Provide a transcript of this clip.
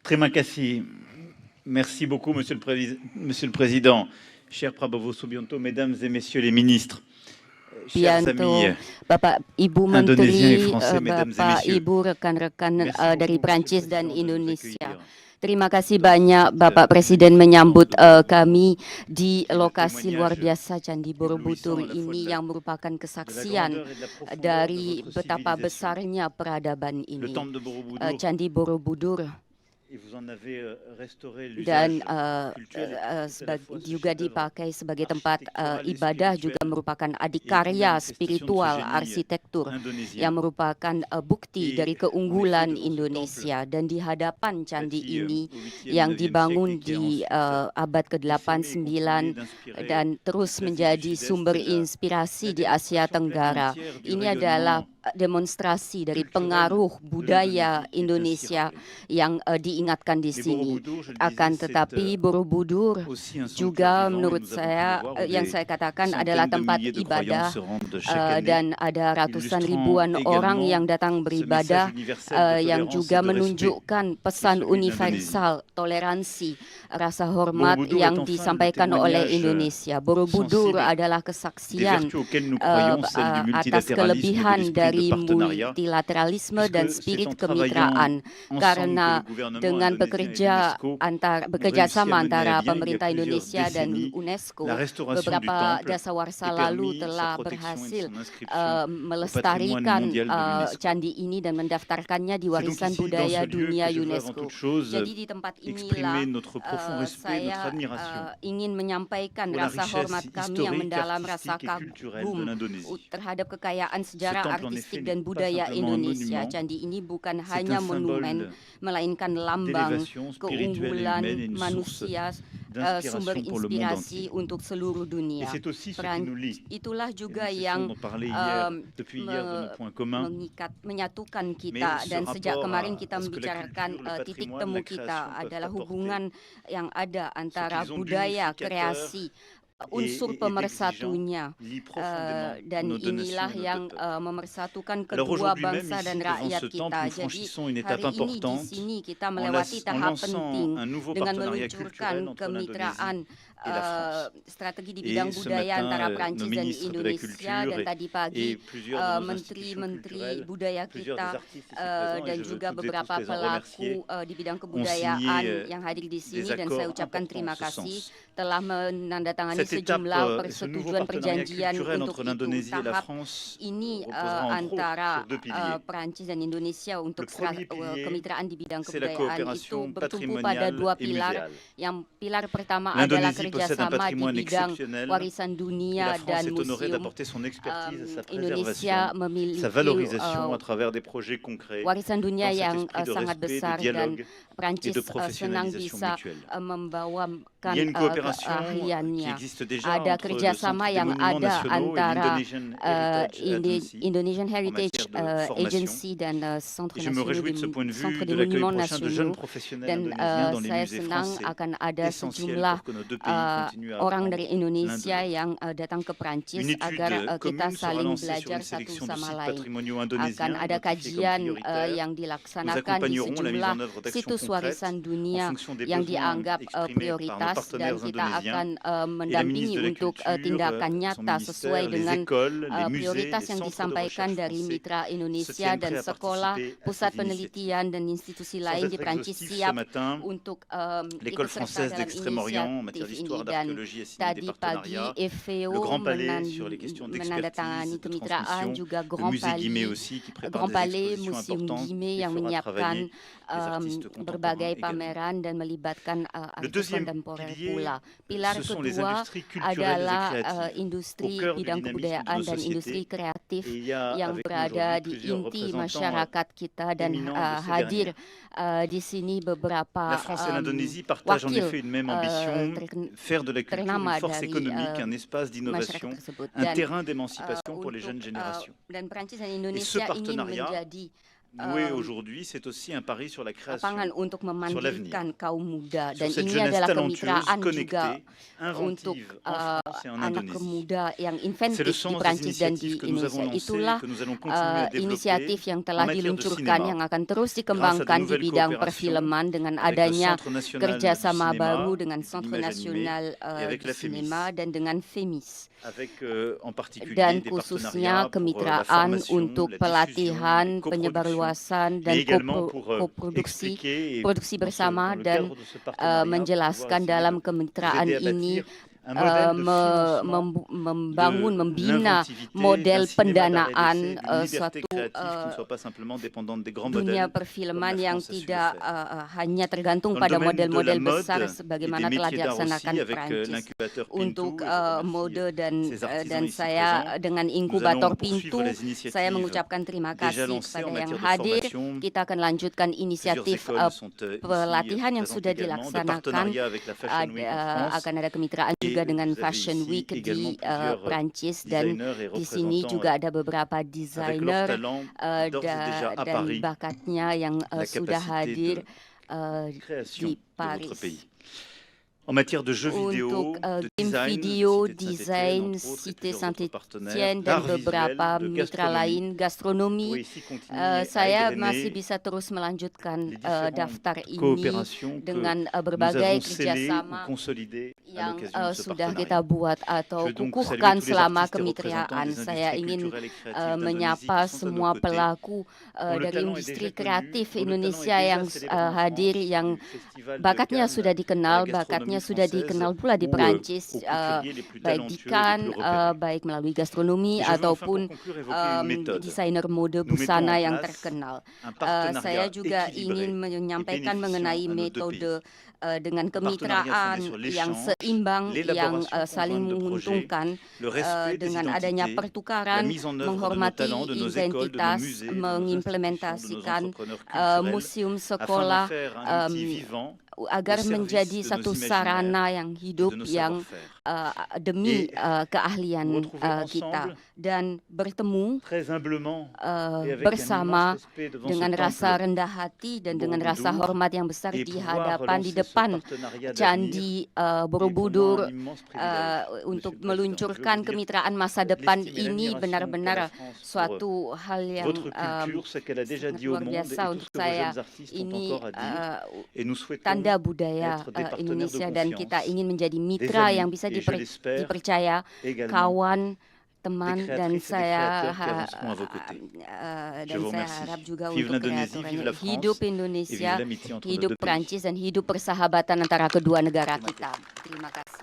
Terima kasih. Merci beaucoup, Monsieur le Président. Cher Prabowo Subianto, Mesdames et Messieurs les ministres, chers amis Bapak Ibu Indonésiens et Menteri, Français, Mesdames et Bapak Messieurs. Ibu rekan-rekan Merci beaucoup, dari Monsieur le Prancis Président, dan de nous Indonesia. accueillir. Terima kasih banyak Bapak Presiden menyambut kami di lokasi luar biasa Candi Borobudur ini yang merupakan kesaksian dari betapa besarnya peradaban ini. Candi Borobudur dan juga dipakai sebagai tempat ibadah, juga merupakan adikarya spiritual arsitektur yang merupakan bukti dari keunggulan Indonesia. Dan di hadapan candi ini yang dibangun di abad ke-8, 9 dan terus menjadi sumber inspirasi di Asia Tenggara, ini adalah demonstrasi dari pengaruh budaya Indonesia yang diingatkan di sini. Akan tetapi Borobudur juga menurut saya yang saya katakan adalah tempat ibadah dan ada ratusan ribuan orang yang datang beribadah yang juga menunjukkan pesan universal toleransi, rasa hormat yang disampaikan oleh Indonesia. Borobudur adalah kesaksian atas kelebihan dari multilateralisme dan spirit kemitraan, karena dengan bekerja sama antara pemerintah Indonesia dan UNESCO beberapa dasawarsa lalu telah berhasil melestarikan candi ini dan mendaftarkannya di warisan budaya dunia UNESCO. Jadi di tempat inilah saya ingin menyampaikan rasa hormat kami yang mendalam, rasa kagum terhadap kekayaan sejarah artistik dan budaya Indonesia. Candi ini bukan hanya monumen, melainkan lambang keunggulan manusia, sumber inspirasi untuk seluruh dunia. Itulah juga yang menyatukan kita, dan sejak kemarin kita membicarakan titik temu kita adalah hubungan yang ada antara budaya, kreasi, unsur pemersatunya, dan inilah yang memersatukan kedua bangsa dan rakyat kita. Jadi hari ini di sini kita melewati tahap penting dengan meluncurkan kemitraan strategi di bidang budaya antara Prancis dan Indonesia, dan tadi pagi menteri-menteri budaya kita dan juga beberapa pelaku di bidang kebudayaan yang hadir di sini, dan saya ucapkan terima kasih telah menandatangani sejumlah persetujuan perjanjian untuk itu. Tahap ini antara Prancis dan Indonesia untuk kemitraan di bidang kebudayaan itu bertumpu pada dua pilar. Yang pilar pertama adalah kerjasama di bidang warisan dunia dan museum. Indonesia memiliki warisan dunia yang sangat besar, dan Prancis senang bisa membawakan keahliannya. Ada kerjasama yang ada antara Indonesian Heritage Agency dan Centre des Monuments Nationaux, dan saya senang akan ada sejumlah orang dari Indonesia yang datang ke Prancis agar kita saling belajar satu sama lain. Akan ada kajian yang dilaksanakan di sejumlah situs warisan dunia yang dianggap prioritas, dan kita akan mendampingi untuk tindakan nyata sesuai dengan prioritas yang disampaikan dari mitra Indonesia, dan sekolah, pusat penelitian dan institusi lain di Prancis siap untuk ikut serta dalam inisiatif ini. Dan tadi pagi FVO menandatangani kemitraan juga Grand Palais Museum Guimet yang menyiapkan berbagai pameran dan melibatkan artis kontemporer pula. Pilar kedua adalah industri bidang kebudayaan dan industri kreatif yang berada di inti masyarakat kita, dan hadir di sini beberapa wakil ternama dari masyarakat tersebut. Dan Prancis dan Indonesia ingin menjadi louer aujourd'hui, c'est aussi un pari sur la création, lapangan untuk sur l'avenir, memandirikan kaum muda, sur dan cette ini jeunesse adalah talentueuse, kemitraan juga connectée, untuk inventive en France et en anak Indonésie. muda yang C'est le inventif di sens des Prancis dan di initiatives que nous avons Indonesia. lancées, Itulah que nous allons continuer à inisiatif développer yang en telah matière de diluncurkan cinéma, yang akan terus grâce à de dikembangkan di nouvelles bidang coopérations perfilman dengan avec le adanya Centre national du kerjasama cinéma baru dengan et de Centre l'image animée Nasional et avec di la FEMIS, Sinema dan dengan FEMIS. avec en particulier Dan des khususnya partenariats pour la kemitraan formation, untuk la diffusion, pelatihan, les coproductions, penyebarluasan, mais dan également pour koproduksi expliquer et produksi bersama dans le dan cadre de ce partenariat, pouvoir menjelaskan essayer dalam de vous kemitraan aider à ini bâtir un modèle de financement membangun, de membina l'inventivité, model d'un cinéma d'art et pendanaan d'essai, d'une liberté suatu créative qui ne soit pas simplement dépendante des grands dunia modèles, comme perfilman la yang France a su le tidak faire. hanya tergantung Dans le pada domaine de la model-model mode besar et des sebagaimana telah métiers d'art dilaksanakan aussi, avec Prancis. l'incubateur Untuk Pintou, et je remercie mode dan ces artisans dan ici saya présents. dengan Nous inkubator allons poursuivre Pintu, les saya initiatives mengucapkan terima déjà kasih lancées en kepada yang matière de hadir. formation. Kita akan lanjutkan Plusieurs inisiatif écoles sont ici pelatihan yang présentes sudah également, de dilaksanakan. partenariat avec la Fashion Week en France. Akan ada kemitraan juga Et dengan vous avez Fashion ici Week également di plusieurs Prancis, dan designers et di sini représentants juga ada beberapa avec leur desainer talent d'ores et déjà à dan Paris, bakatnya yang la sudah capacité hadir de création di de votre Paris. pays. En matière de jeux vidéo, Untuk de game design, video, Cité de desain, Saint-Étienne, entre autres, et Cité plusieurs autres partenaires, Saint-Étienne, dan d'art beberapa visuel, de mitra gastronomie, lain, gastronomi. pourrait ici continuer à Saya égrener masih bisa terus melanjutkan les différentes daftar ini coopérations que dengan nous berbagai avons scellées ou kerjasama consolidées à yang l'occasion de ce sudah partenariat. kita buat atau Je veux donc kukuhkan saluer tous les selama artistes et représentants kemitraan. des Saya industries ingin culturelles et créatives d'Indonésie menyapa qui sont à semua nos côtés, pelaku dont le dari talent est industri déjà connu, kreatif dont le talent est Indonesia déjà yang célébré en hadir, France, yang du Festival de bakatnya Cannes sudah à dikenal, la bakatnya gastronomie sudah dikenal française, pula di ou Perancis, aux couturiers les plus baik di talentueux et les Cannes, plus repérés. baik melalui gastronomi Et je veux enfin ataupun pour conclure évoquer une méthode. desainer mode Nous mettons busana en yang place terkenal. un Saya partenariat juga équilibré ingin et menyampaikan bénéficiant mengenai à nos deux metode pays. dengan Un partenariat kemitraan fondé sur yang l'échange, seimbang, yang l'élaboration saling conjointe de projets, menguntungkan, le respect des dengan adanya identités, la pertukaran, mise en œuvre de nos menghormati talents, de nos écoles, de nos identitas, musées, de nos institutions, de nos mengimplementasikan entrepreneurs culturels, museum afin sekolah d'en faire un outil vivant agar au service menjadi de satu nos sarana imaginaires yang et hidup de nos yang savoir-faire. demi Et nous keahlian retrouver kita, ensemble dan bertemu très humblement et avec un bersama immense respect devant dengan ce rasa temple rendah hati dan dengan rasa Borobudur, hormat yang besar et di pouvoir hadapan, di relancer ce depan partenariat d'avenir Candi est pour moi Borobudur, un immense privilège, untuk Monsieur le Président. Je veux meluncurkan vous dire kemitraan masa depan l'estime et ini l'admiration benar-benar qu'a la France pour suatu hal yang votre culture, ce qu'elle a déjà sangat dit au luar monde et biasa tout untuk ce que vos saya. jeunes artistes ont Ini encore à dire. Et nous souhaitons tanda budaya être des partenaires de Indonesia, dan kita confiance, ingin menjadi des mitra yang amis bisa et je l'espère dipercaya, également kawan, des teman, dan créatrices et des saya créateurs qui avanceront à vos côtés. Je dan vous saya remercie. harap juga Vive untuk l'Indonésie, vive la kreatornya France hidup et vive Indonesia, l'amitié entre nos hidup deux pays. Prancis, dan hidup persahabatan antara kedua negara Terima kita. kasih. Terima kasih.